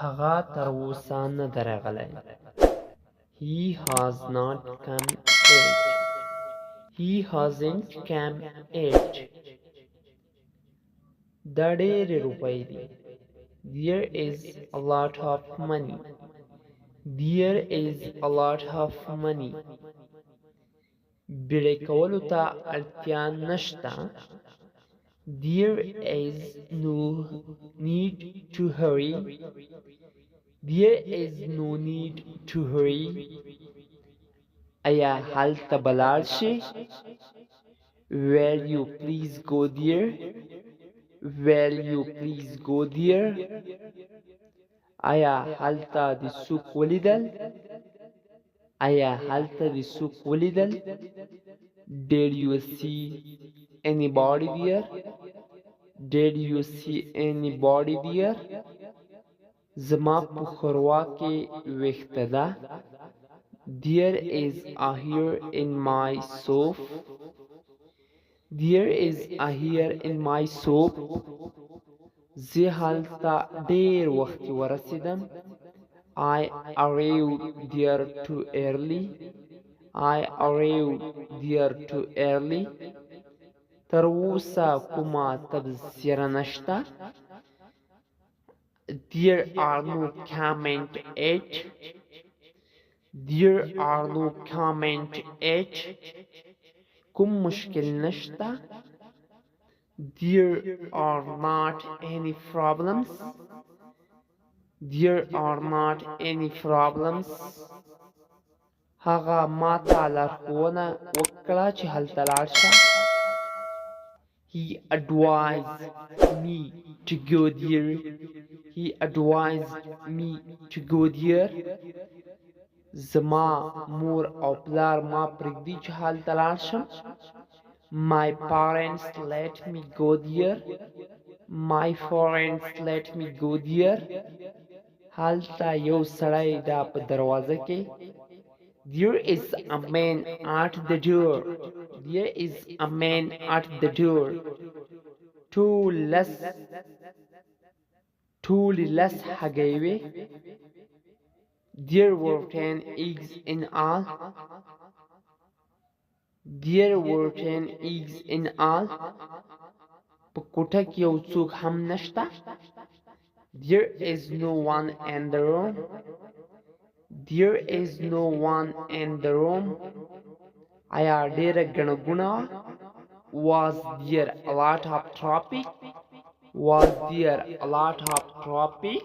هغه تر اوسه نه دی راغلی. He has not come yet. He hasn't come yet. دا ډېرې روپۍ دي. There is a lot of money. There is a lot of money. بیړې کولو ته اړتیا نشته. There is no need to hurry. There is no need to hurry. آیا هلته به لاړ شې؟ Will you please go there? Will you please go there? آیا هلته دې څوک ولیدل؟ آیا هلته دې څوک ولیدل؟ Did you see anybody there? Did you see anybody there? زما په ښوروا کې ویښته ده. There is a hair in my soap. There is a hair in my soap. زه هلته ډېر وختي ورسېدم. I arrived there too early. I arrived there too early. تر اوسه کومه تبصره نشته. There are no comment yet. There are no comment yet. کوم مشکل نشته. There are not any problems. There are not any problems. هغه ما ته لارښوونه وکړه چې هلته لاړ شه. He advised me to go there. He advised me to go there. زما مور او پلار ما پرېږدي چې هلته لاړ شم. My parents let me go there. My parents let me go there. هلته یو سړی ده په دروازه کې. There is a man at the door. There is a man at the door. ټولې لس هګۍ وې. There were 10 eggs in all. There were 10 eggs in all. په کوټه کې یو څوک هم نشته. There is no one in the room. There is no one in the room. آیا ډېره ګڼه ګوڼه وه؟ Was there a lot of traffic? Was there a lot of traffic?